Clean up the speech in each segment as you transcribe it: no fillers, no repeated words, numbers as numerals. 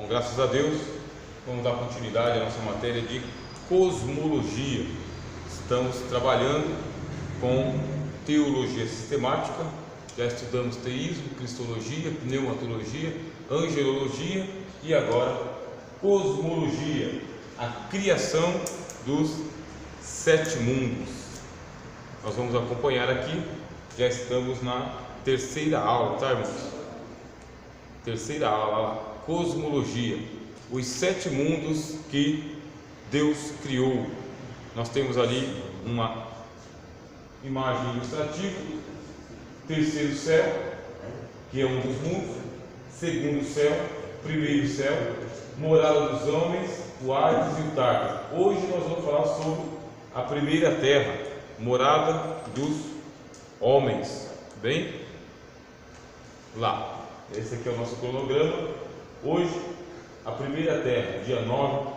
Bom, graças a Deus, vamos dar continuidade à nossa matéria de cosmologia. Estamos trabalhando com teologia sistemática, já estudamos teísmo, cristologia, pneumatologia, angelologia e agora cosmologia, a criação dos 7 mundos. Nós vamos acompanhar aqui, já estamos na terceira aula, tá, irmãos? Terceira aula, cosmologia, os 7 mundos que Deus criou. Nós temos ali uma imagem ilustrativa: terceiro céu, que é um dos mundos; segundo céu, primeiro céu, morada dos homens, o Hades e o Tártaro. Hoje nós vamos falar sobre a primeira terra, morada dos homens. Bem, lá, esse aqui é o nosso cronograma. Hoje, a primeira terra, dia 9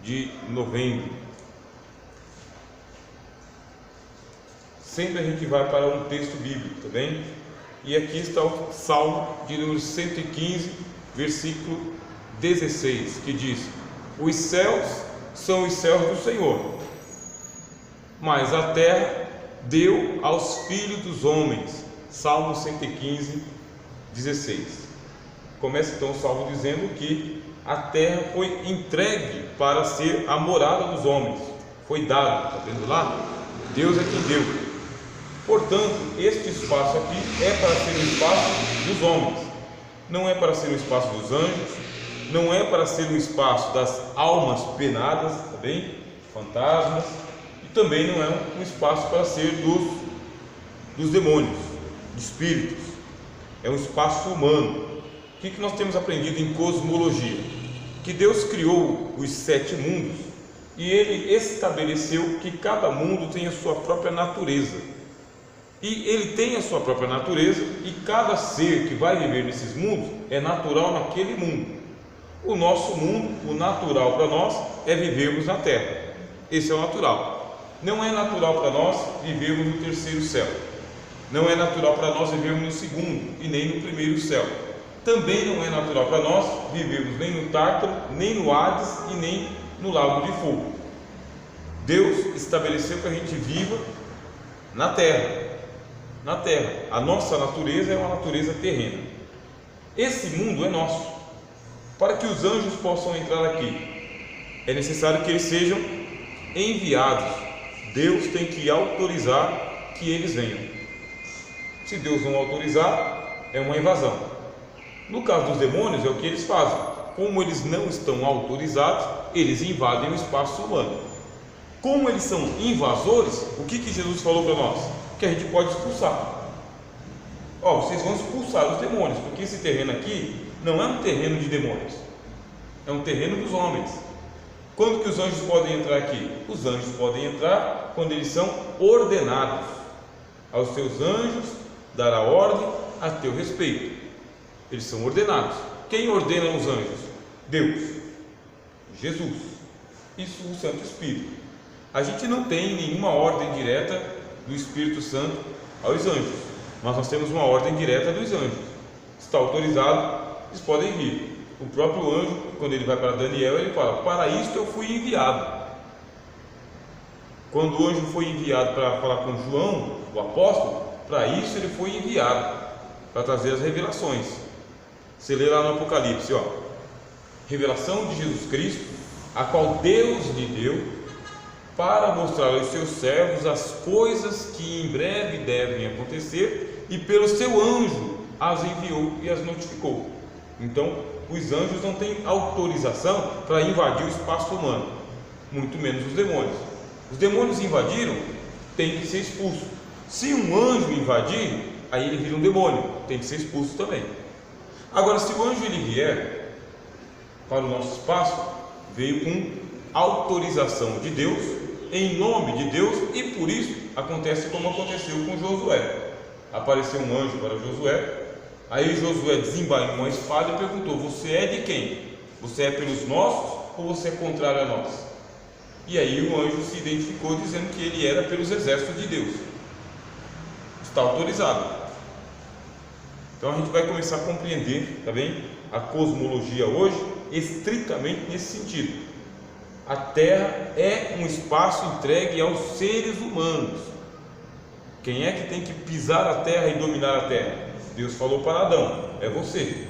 de novembro. Sempre a gente vai para um texto bíblico, tá bem? E aqui está o Salmo de número 115, versículo 16, que diz: os céus são os céus do Senhor, mas a terra deu aos filhos dos homens. Salmo 115, 16. Começa então o Salmo dizendo que a terra foi entregue para ser a morada dos homens, foi dado, está vendo lá? Deus é quem deu. Portanto, este espaço aqui é para ser o espaço dos homens, não é para ser o espaço dos anjos, não é para ser o espaço das almas penadas, tá bem? Fantasmas, e também não é um espaço para ser dos demônios, de espíritos. É um espaço humano. O que nós temos aprendido em cosmologia? Que Deus criou os 7 mundos e Ele estabeleceu que cada mundo tem a sua própria natureza. E Ele tem a sua própria natureza, e cada ser que vai viver nesses mundos é natural naquele mundo. O nosso mundo, o natural para nós, é vivermos na Terra. Esse é o natural. Não é natural para nós vivermos no terceiro céu. Não é natural para nós vivermos no segundo e nem no primeiro céu. Também não é natural para nós vivermos nem no Tártaro, nem no Hades e nem no lago de fogo. Deus estabeleceu que a gente viva na terra. Na terra. A nossa natureza é uma natureza terrena. Esse mundo é nosso. Para que os anjos possam entrar aqui, é necessário que eles sejam enviados. Deus tem que autorizar que eles venham. Se Deus não autorizar, é uma invasão. No caso dos demônios, é o que eles fazem. Como eles não estão autorizados, eles invadem o espaço humano. Como eles são invasores, o que Jesus falou para nós? Que a gente pode expulsar. Vocês vão expulsar os demônios, porque esse terreno aqui não é um terreno de demônios, é um terreno dos homens. Quando que os anjos podem entrar aqui? Os anjos podem entrar quando eles são ordenados. Aos teus anjos dará ordem a teu respeito. Eles são ordenados. Quem ordena os anjos? Deus, Jesus, isso o Santo Espírito. A gente não tem nenhuma ordem direta do Espírito Santo aos anjos, mas nós temos uma ordem direta dos anjos. Está autorizado, eles podem vir. O próprio anjo, quando ele vai para Daniel, ele fala: para isto eu fui enviado. Quando o anjo foi enviado para falar com João, o apóstolo, para isso ele foi enviado, para trazer as revelações. Você lê lá no Apocalipse, revelação de Jesus Cristo, a qual Deus lhe deu para mostrar aos seus servos as coisas que em breve devem acontecer, e pelo seu anjo as enviou e as notificou. Então, os anjos não têm autorização para invadir o espaço humano, muito menos os demônios. Os demônios invadiram, tem que ser expulso. Se um anjo invadir, aí ele vira um demônio, tem que ser expulso também. Agora, se o anjo ele vier para o nosso espaço, veio com autorização de Deus, em nome de Deus, e por isso acontece como aconteceu com Josué. Apareceu um anjo para Josué, aí Josué desembainhou uma espada e perguntou: você é de quem? Você é pelos nossos ou você é contrário a nós? E aí o anjo se identificou dizendo que ele era pelos exércitos de Deus. Está autorizado. Então a gente vai começar a compreender, tá bem? a cosmologia hoje estritamente nesse sentido. A Terra é um espaço entregue aos seres humanos. Quem é que tem que pisar a Terra e dominar a Terra? Deus falou para Adão: é você.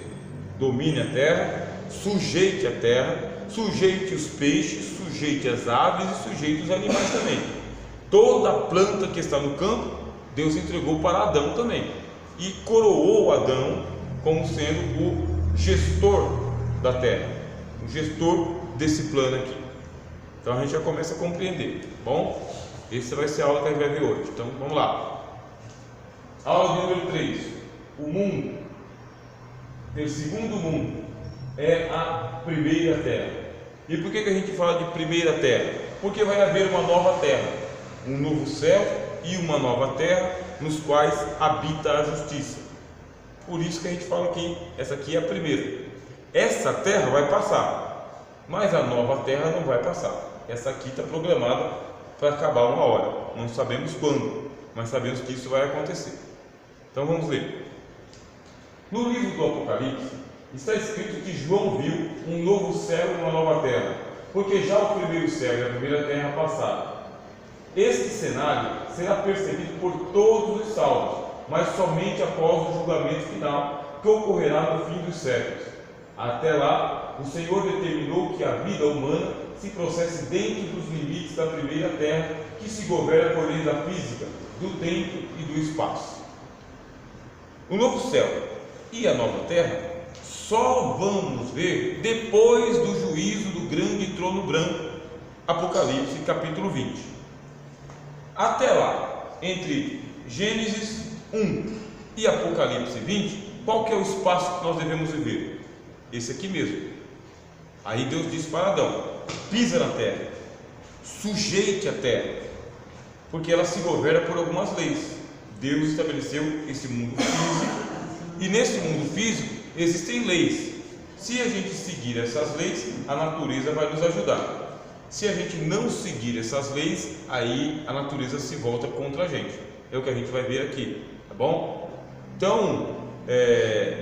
Domine a Terra, sujeite a Terra, sujeite os peixes, sujeite as aves e sujeite os animais também. Toda planta que está no campo, Deus entregou para Adão também, e coroou Adão como sendo o gestor da terra, o gestor desse plano aqui. Então a gente já começa a compreender, tá bom? Essa vai ser a aula que a gente vai ver hoje. Então vamos lá. Aula número 3. O mundo, o segundo mundo, é a primeira terra. E por que a gente fala de primeira terra? Porque vai haver uma nova terra, um novo céu e uma nova terra, nos quais habita a justiça. Por isso que a gente fala que essa aqui é a primeira. Essa terra vai passar, mas a nova terra não vai passar. Essa aqui está programada para acabar uma hora, não sabemos quando, mas sabemos que isso vai acontecer. Então vamos ler. No livro do Apocalipse está escrito que João viu um novo céu e uma nova terra, porque já o primeiro céu e a primeira terra passaram. Este cenário será percebido por todos os salvos, mas somente após o julgamento final, que ocorrerá no fim dos séculos. Até lá, o Senhor determinou que a vida humana se processe dentro dos limites da primeira terra, que se governa por lei da física, do tempo e do espaço. O novo céu e a nova terra só vamos ver depois do juízo do grande trono branco, Apocalipse capítulo 20. Até lá, entre Gênesis 1 e Apocalipse 20, qual que é o espaço que nós devemos viver? Esse aqui mesmo. Aí Deus disse para Adão: pisa na terra, sujeite a terra, porque ela se governa por algumas leis. Deus estabeleceu esse mundo físico, e nesse mundo físico existem leis. Se a gente seguir essas leis, a natureza vai nos ajudar. Se a gente não seguir essas leis, aí a natureza se volta contra a gente. É o que a gente vai ver aqui, tá bom? Então,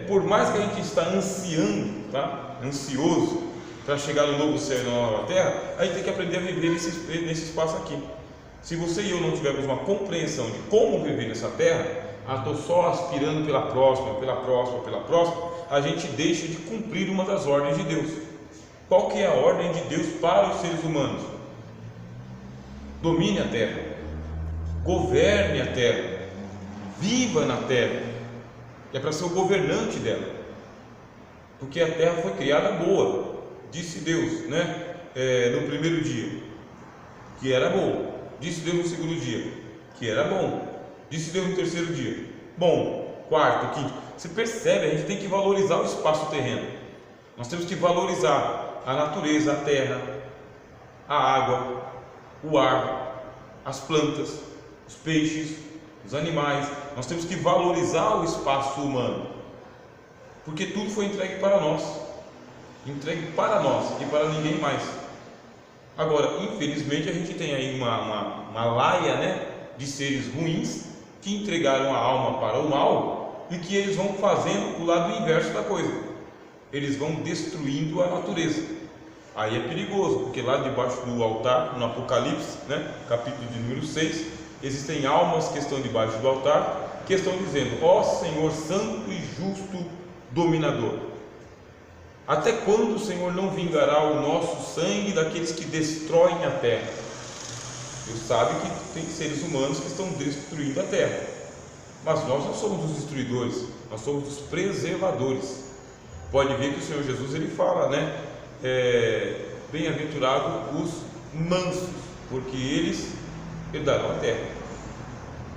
por mais que a gente está ansiando, tá? Ansioso para chegar no novo céu e na nova terra, a gente tem que aprender a viver nesse espaço aqui. Se você e eu não tivermos uma compreensão de como viver nessa terra, estou só aspirando pela próxima, a gente deixa de cumprir uma das ordens de Deus. Qual que é a ordem de Deus para os seres humanos? Domine a terra, governe a terra, viva na terra. É para ser o governante dela, porque a terra foi criada boa, disse Deus, né? No primeiro dia, que era boa. Disse Deus no segundo dia, que era bom. Disse Deus no terceiro dia, bom. Quarto, quinto. Você percebe? A gente tem que valorizar o espaço terreno. Nós temos que valorizar a natureza, a terra, a água, o ar, as plantas, os peixes, os animais. Nós temos que valorizar o espaço humano, porque tudo foi entregue para nós e para ninguém mais. Agora, infelizmente, a gente tem aí uma laia, né, de seres ruins que entregaram a alma para o mal e que eles vão fazendo o lado inverso da coisa. Eles vão destruindo a natureza. Aí é perigoso, porque lá debaixo do altar, no Apocalipse, né, capítulo de número 6, existem almas que estão debaixo do altar, que estão dizendo: ó Senhor santo e justo dominador, até quando o Senhor não vingará o nosso sangue daqueles que destroem a terra? Deus sabe que tem seres humanos que estão destruindo a terra, mas nós não somos os destruidores, nós somos os preservadores. Pode ver que o Senhor Jesus ele fala, né? Bem-aventurados os mansos, porque eles herdarão a terra.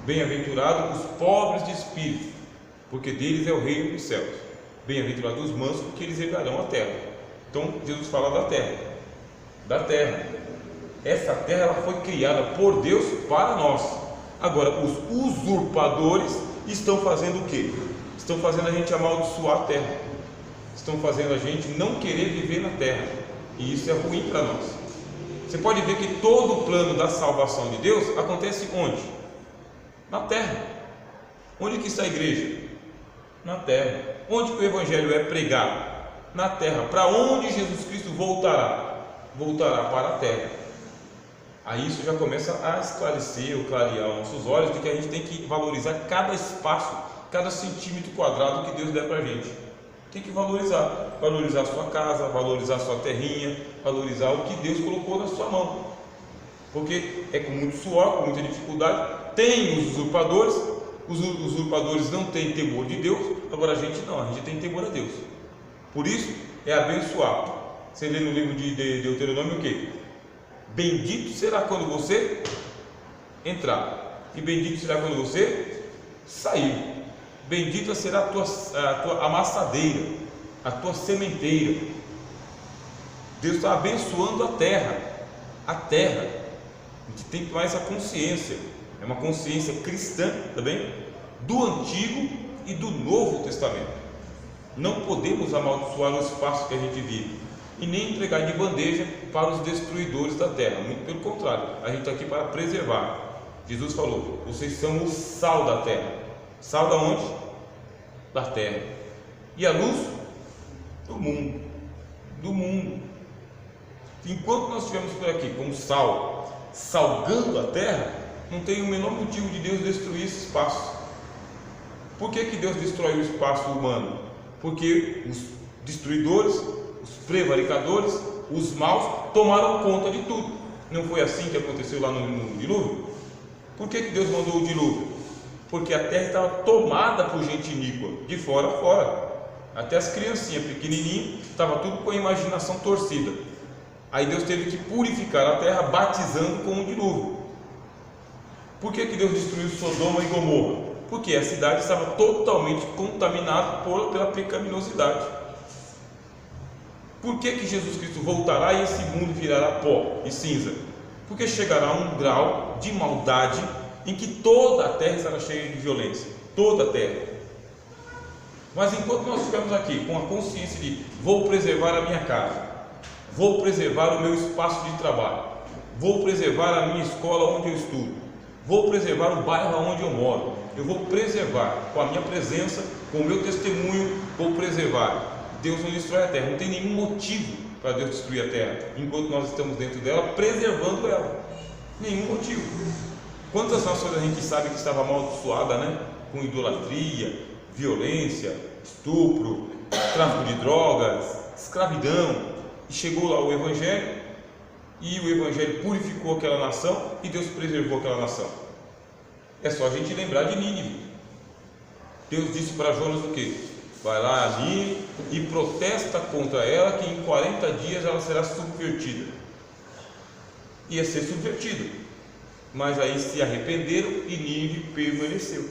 Bem-aventurados os pobres de espírito, porque deles é o reino dos céus. Bem-aventurados os mansos, porque eles herdarão a terra. Então Jesus fala da terra. Essa terra ela foi criada por Deus para nós. Agora os usurpadores estão fazendo o quê? Estão fazendo a gente amaldiçoar a terra, estão fazendo a gente não querer viver na terra, e isso é ruim para nós. Você pode ver que todo o plano da salvação de Deus acontece onde? Na terra. Onde que está a igreja? Na terra. Onde que o evangelho é pregado? na terra. Para onde Jesus Cristo voltará? Voltará para a terra. Aí isso já começa a esclarecer ou clarear os nossos olhos de que a gente tem que valorizar cada espaço, cada centímetro quadrado que Deus der para a gente. Tem que valorizar a sua casa, valorizar a sua terrinha, valorizar o que Deus colocou na sua mão. Porque é com muito suor, com muita dificuldade. Tem os usurpadores não têm temor de Deus, agora a gente não, a gente tem temor a Deus. Por isso é abençoado. Você lê no livro de Deuteronômio o quê? Bendito será quando você entrar, e bendito será quando você sair. Bendita será a tua amassadeira, a tua sementeira. Deus está abençoando a terra. A terra. A gente tem que tomar essa consciência. É uma consciência cristã também, do Antigo e do Novo Testamento. Não podemos amaldiçoar o espaço que a gente vive e nem entregar de bandeja para os destruidores da terra. Muito pelo contrário, a gente está aqui para preservar. Jesus falou: vocês são o sal da terra. Sal da onde? Da terra. E a luz? Do mundo. Do mundo. Enquanto nós estivermos por aqui como sal, salgando a terra, não tem o menor motivo de Deus destruir esse espaço. Por que Deus destrói o espaço humano? Porque os destruidores, os prevaricadores, os maus tomaram conta de tudo. Não foi assim que aconteceu lá no dilúvio? Por que Deus mandou o dilúvio? Porque a terra estava tomada por gente iníqua, de fora a fora. Até as criancinhas pequenininhas, estava tudo com a imaginação torcida. Aí Deus teve que purificar a terra, batizando com o dilúvio. Por que Deus destruiu Sodoma e Gomorra? Porque a cidade estava totalmente contaminada pela pecaminosidade. Por que Jesus Cristo voltará e esse mundo virará pó e cinza? Porque chegará a um grau de maldade em que toda a terra estará cheia de violência. Toda a terra. Mas enquanto nós estivermos aqui com a consciência de vou preservar a minha casa, vou preservar o meu espaço de trabalho, vou preservar a minha escola onde eu estudo, vou preservar o bairro onde eu moro, eu vou preservar com a minha presença, com o meu testemunho, vou preservar. Deus não destrói a terra, não tem nenhum motivo para Deus destruir a terra, enquanto nós estamos dentro dela, preservando ela. Nenhum motivo. Quantas nações a gente sabe que estava amaldiçoada, né? Com idolatria, violência, estupro, tráfico de drogas, escravidão, e chegou lá o Evangelho, e o Evangelho purificou aquela nação, e Deus preservou aquela nação. É só a gente lembrar de Nínive. Deus disse para Jonas o quê? Vai lá a Nínive e protesta contra ela, que em 40 dias ela será subvertida. Ia ser subvertida, mas aí se arrependeram e Nínive permaneceu.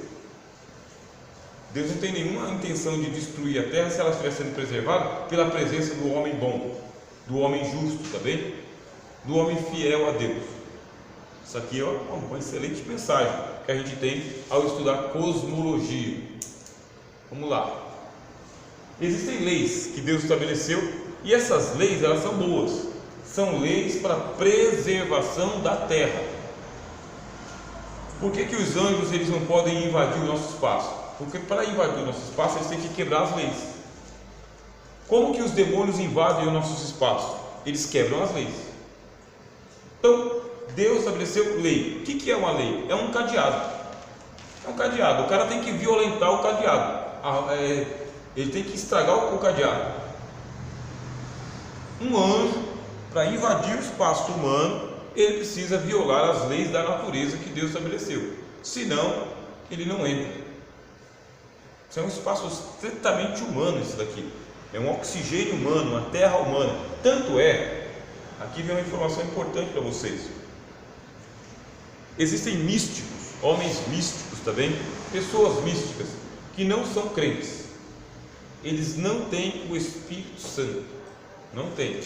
Deus não tem nenhuma intenção de destruir a terra se ela estiver sendo preservada pela presença do homem bom, do homem justo, tá bem? Do homem fiel a Deus. Isso aqui é uma excelente mensagem que a gente tem ao estudar cosmologia. Vamos lá. Existem leis que Deus estabeleceu e essas leis, elas são boas. São leis para preservação da terra. Por que os anjos eles não podem invadir o nosso espaço? Porque para invadir o nosso espaço eles têm que quebrar as leis. Como que os demônios invadem os nossos espaços? Eles quebram as leis. Então, Deus estabeleceu lei. O que é uma lei? É um cadeado. É um cadeado. O cara tem que violentar o cadeado. Ele tem que estragar o cadeado. Um anjo, para invadir o espaço humano, ele precisa violar as leis da natureza que Deus estabeleceu. Senão, ele não entra. Isso é um espaço estritamente humano, isso daqui. É um oxigênio humano, uma terra humana. Tanto é, aqui vem uma informação importante para vocês. Existem místicos, homens místicos também, pessoas místicas, que não são crentes. Eles não têm o Espírito Santo. Não têm.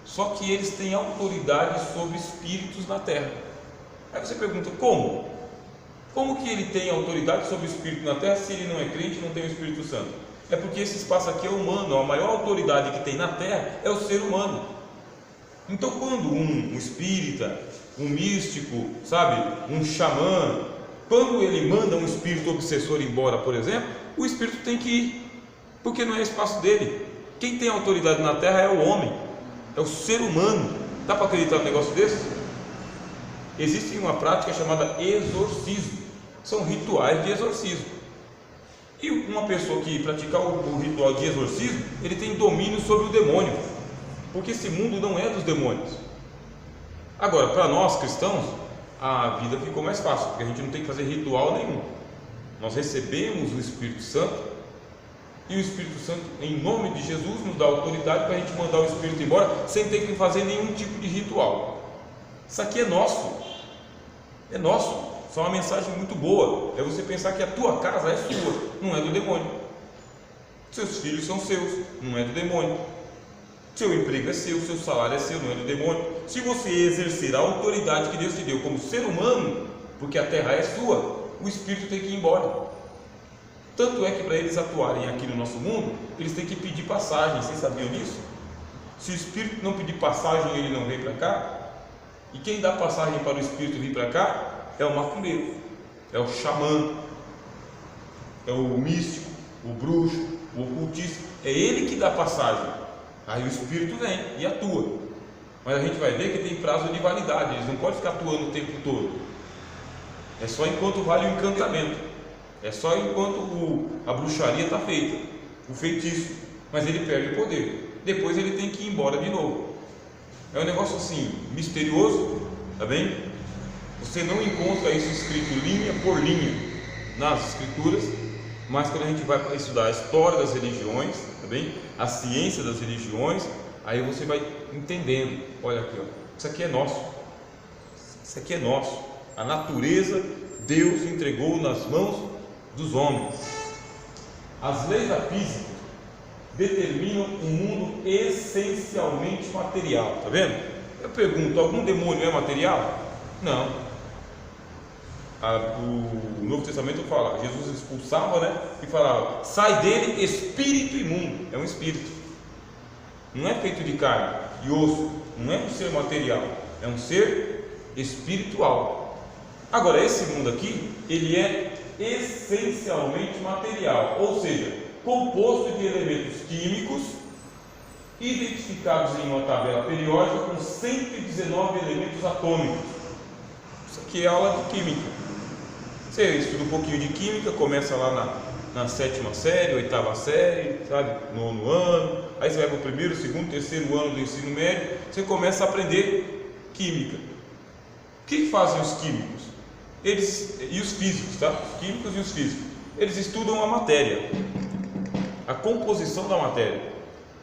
Só que eles têm autoridade sobre espíritos na terra. Aí você pergunta, como? Como que ele tem autoridade sobre o espírito na terra se ele não é crente e não tem o Espírito Santo? É porque esse espaço aqui é humano. A maior autoridade que tem na terra é o ser humano. Então quando um espírita, um místico, sabe, um xamã, quando ele manda um espírito obsessor embora, por exemplo, o espírito tem que ir, porque não é espaço dele. Quem tem autoridade na terra é o homem, é o ser humano. Dá para acreditar num negócio desse? Existe uma prática chamada exorcismo, são rituais de exorcismo. E uma pessoa que praticar o ritual de exorcismo, ele tem domínio sobre o demônio, porque esse mundo não é dos demônios. Agora, para nós cristãos, a vida ficou mais fácil, porque a gente não tem que fazer ritual nenhum. Nós recebemos o Espírito Santo, e o Espírito Santo, em nome de Jesus, nos dá autoridade para a gente mandar o Espírito embora, sem ter que fazer nenhum tipo de ritual. Isso aqui é nosso, é nosso. Isso é uma mensagem muito boa. É você pensar que a tua casa é sua, não é do demônio. Seus filhos são seus, não é do demônio. Seu emprego é seu, seu salário é seu, não é do demônio. Se você exercer a autoridade que Deus te deu como ser humano, porque a terra é sua, o Espírito tem que ir embora. Tanto é que para eles atuarem aqui no nosso mundo, eles têm que pedir passagem. Vocês sabiam disso? Se o Espírito não pedir passagem, ele não vem para cá. E quem dá passagem para o Espírito vir para cá é o macumbeiro, é o xamã, é o místico, o bruxo, o ocultista. É ele que dá passagem. Aí o Espírito vem e atua. Mas a gente vai ver que tem prazo de validade. Eles não podem ficar atuando o tempo todo. É só enquanto vale o encantamento. É só enquanto a bruxaria está feita, o feitiço. Mas ele perde o poder. Depois ele tem que ir embora de novo. É um negócio assim, misterioso, tá bem? Você não encontra isso escrito linha por linha nas escrituras, mas quando a gente vai estudar a história das religiões, tá bem? A ciência das religiões, aí você vai entendendo. Olha aqui, ó, isso aqui é nosso. Isso aqui é nosso. A natureza Deus entregou nas mãos dos homens. As leis da física determinam um mundo essencialmente material. Tá vendo? Eu pergunto, algum demônio é material? Não. O Novo Testamento fala, Jesus expulsava, né? E falava, sai dele espírito imundo. É um espírito. Não é feito de carne e osso. Não é um ser material. É um ser espiritual. Agora, esse mundo aqui, ele é essencialmente material, ou seja, composto de elementos químicos identificados em uma tabela periódica com 119 elementos atômicos. Isso aqui é aula de química. Você estuda um pouquinho de química, começa lá na 7ª série, 8ª série, sabe, 9º ano, aí você vai para o 1º, 2º, 3º ano do ensino médio, você começa a aprender química. O que fazem os químicos? Eles, e os físicos, tá? Os químicos e os físicos, eles estudam a matéria, a composição da matéria,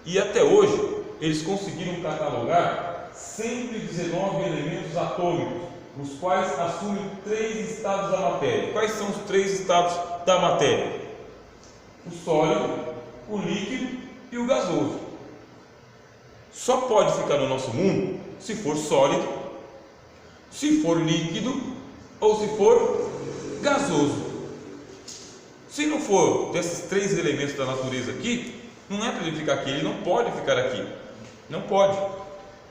e até hoje eles conseguiram catalogar 119 elementos atômicos, os quais assumem 3 estados da matéria. Quais são os 3 estados da matéria? O sólido, o líquido e o gasoso. Só pode ficar no nosso mundo se for sólido, se for líquido ou se for gasoso. Se não for desses 3 elementos da natureza aqui, não é para ele ficar aqui, ele não pode ficar aqui, não pode.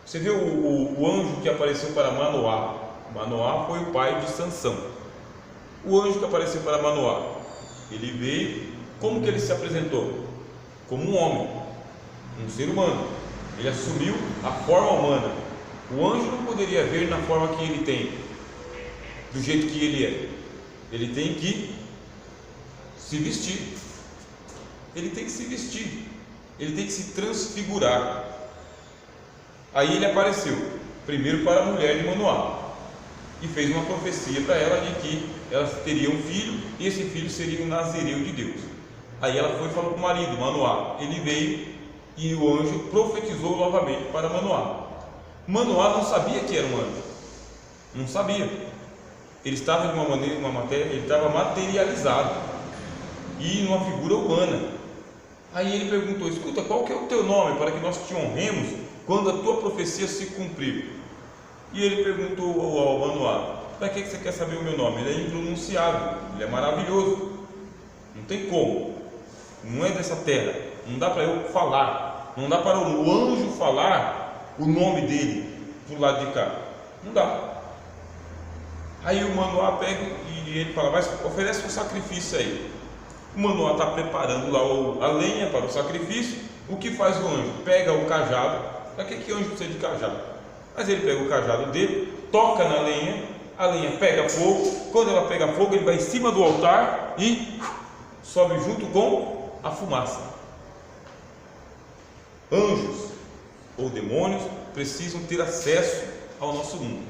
Você viu o anjo que apareceu para Manoá? Manoá foi o pai de Sansão. O anjo que apareceu para Manoá, ele veio, como que ele se apresentou? Como um homem, um ser humano. Ele assumiu a forma humana. O anjo não poderia ver na forma que ele tem, do jeito que ele é. Ele tem que se vestir. Ele tem que se vestir. Ele tem que se transfigurar. Aí ele apareceu primeiro para a mulher de Manoá e fez uma profecia para ela de que elas teriam um filho e esse filho seria um nazireu de Deus. Aí ela foi e falou para o marido, Manoá. Ele veio e o anjo profetizou novamente para Manoá. Manoá não sabia que era um anjo, não sabia. Ele estava de uma maneira, uma matéria, ele estava materializado e numa figura humana. Aí ele perguntou: escuta, qual que é o teu nome para que nós te honremos quando a tua profecia se cumprir? E ele perguntou ao Manoá: para que você quer saber o meu nome? Ele é impronunciável, ele é maravilhoso, não tem como, não é dessa terra, não dá para eu falar, não dá para o anjo falar o nome dele do lado de cá, não dá. Aí o Manoá pega e ele fala: mas oferece um sacrifício aí. O Manoá está preparando lá a lenha para o sacrifício O que faz o anjo? Pega o cajado. Para que o anjo precisa de cajado? Mas ele pega o cajado dele, toca na lenha, a lenha pega fogo. Quando ela pega fogo, ele vai em cima do altar e sobe junto com a fumaça. Anjos ou demônios precisam ter acesso ao nosso mundo.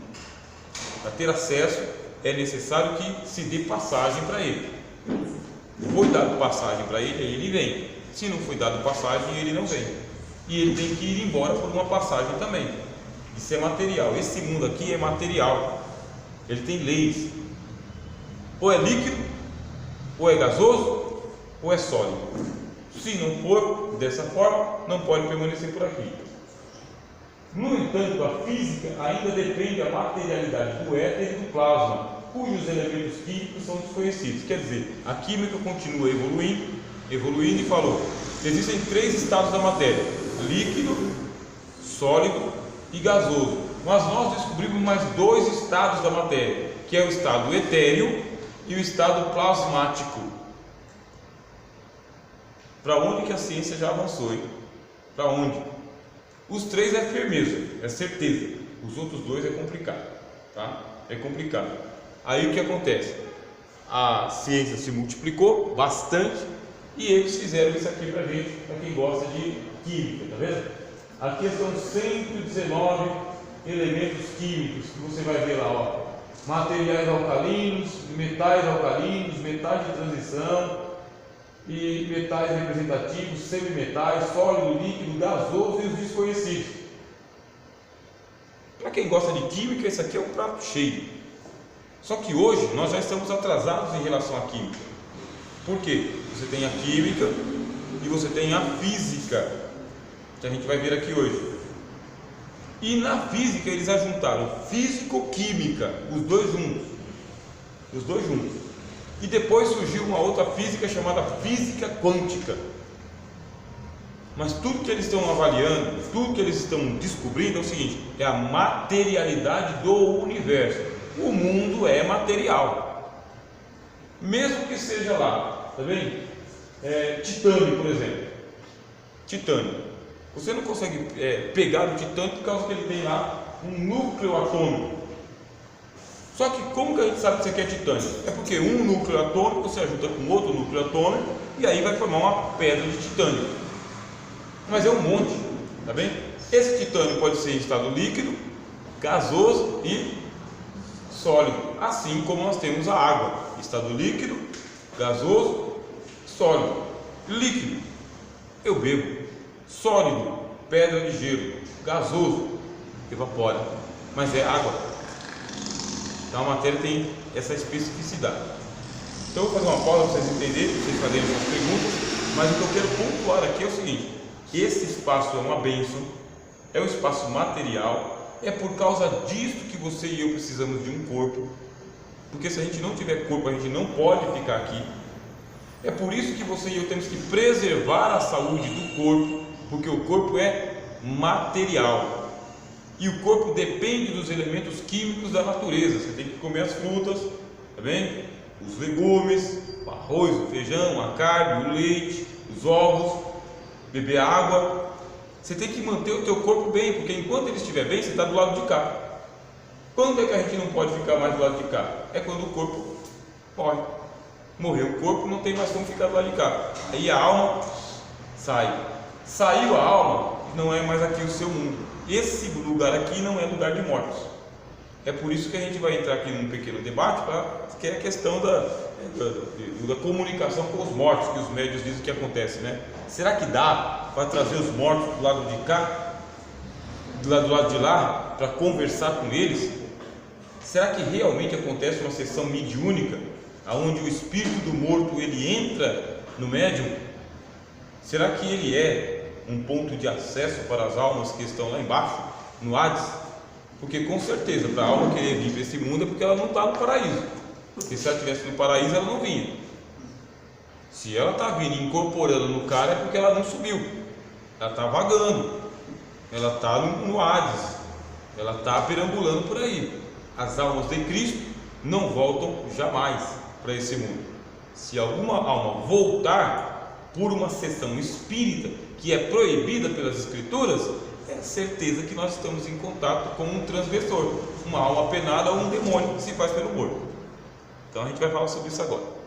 Para ter acesso é necessário que se dê passagem para ele. Foi dado passagem para ele, aí ele vem. Se não foi dado passagem, ele não vem. E ele tem que ir embora por uma passagem também. Isso é material. Esse mundo aqui é material. Ele tem leis. Ou é líquido, ou é gasoso, ou é sólido. Se não for dessa forma, não pode permanecer por aqui. No entanto, a física ainda depende da materialidade do éter e do plasma, cujos elementos químicos são desconhecidos. Quer dizer, a química continua evoluindo e falou: existem 3 estados da matéria: líquido, sólido e gasoso. Mas nós descobrimos mais 2 estados da matéria, que é o estado etéreo e o estado plasmático. Para onde que a ciência já avançou? Para onde? Os 3 é firmeza, é certeza. Os outros 2 é complicado, tá? É complicado. Aí o que acontece? A ciência se multiplicou bastante e eles fizeram isso aqui para gente, para quem gosta de química, tá vendo? Aqui são 119 elementos químicos que você vai ver lá, ó. Materiais alcalinos, metais de transição e metais representativos, semimetais, sólido, líquido, gasoso e os desconhecidos. Para quem gosta de química, esse aqui é um prato cheio. Só que hoje nós já estamos atrasados em relação à química. Por quê? Você tem a química e você tem a física, que a gente vai ver aqui hoje. E na física eles ajuntaram físico-química, os dois juntos. E depois surgiu uma outra física chamada física quântica. Mas tudo que eles estão avaliando, tudo que eles estão descobrindo é o seguinte: é a materialidade do universo. O mundo é material, mesmo que seja lá, tá vendo? Titânio, por exemplo. Titânio, você não consegue pegar o titânio por causa que ele tem lá um núcleo atômico. Só que como que a gente sabe que isso aqui é titânio? É porque um núcleo atômico se junta com outro núcleo atômico e aí vai formar uma pedra de titânio. Mas é um monte, tá bem? Esse titânio pode ser em estado líquido, gasoso e sólido, assim como nós temos a água: estado líquido, gasoso, sólido. Líquido, eu bebo. Sólido, pedra de gelo. Gasoso, evapora. Mas é água. Então a matéria tem essa especificidade. Então eu vou fazer uma pausa para vocês entenderem, para vocês fazerem suas perguntas. Mas o que eu quero pontuar aqui é o seguinte: esse espaço é uma bênção, é um espaço material. É por causa disso que você e eu precisamos de um corpo, porque se a gente não tiver corpo, a gente não pode ficar aqui. É por isso que você e eu temos que preservar a saúde do corpo, porque o corpo é material e o corpo depende dos elementos químicos da natureza. Você tem que comer as frutas, tá bem? Os legumes, o arroz, o feijão, a carne, o leite, os ovos, beber água. Você tem que manter o teu corpo bem, porque enquanto ele estiver bem, você está do lado de cá. Quando é que a gente não pode ficar mais do lado de cá? É quando o corpo morre. Morreu o corpo, não tem mais como ficar do lado de cá. Aí a alma sai. Saiu a alma, não é mais aqui o seu mundo. Esse lugar aqui não é lugar de mortos. É por isso que a gente vai entrar aqui num pequeno debate, que é a questão da comunicação com os mortos, que os médios dizem que acontece, né? Será que dá para trazer os mortos do lado de cá, do lado de lá, para conversar com eles? Será que realmente acontece uma sessão mediúnica, onde o espírito do morto ele entra no médium? Será que ele é um ponto de acesso para as almas que estão lá embaixo, no Hades? Porque com certeza, para a alma querer vir para esse mundo é porque ela não está no paraíso. Porque se ela estivesse no paraíso, ela não vinha. Se ela está vindo e incorporando no cara, é porque ela não subiu. Ela está vagando. Ela está no Hades. Ela está perambulando por aí. As almas de Cristo não voltam jamais para esse mundo. Se alguma alma voltar, por uma sessão espírita que é proibida pelas Escrituras, é a certeza que nós estamos em contato com um transgressor, uma alma penada ou um demônio que se faz pelo morto. Então a gente vai falar sobre isso agora.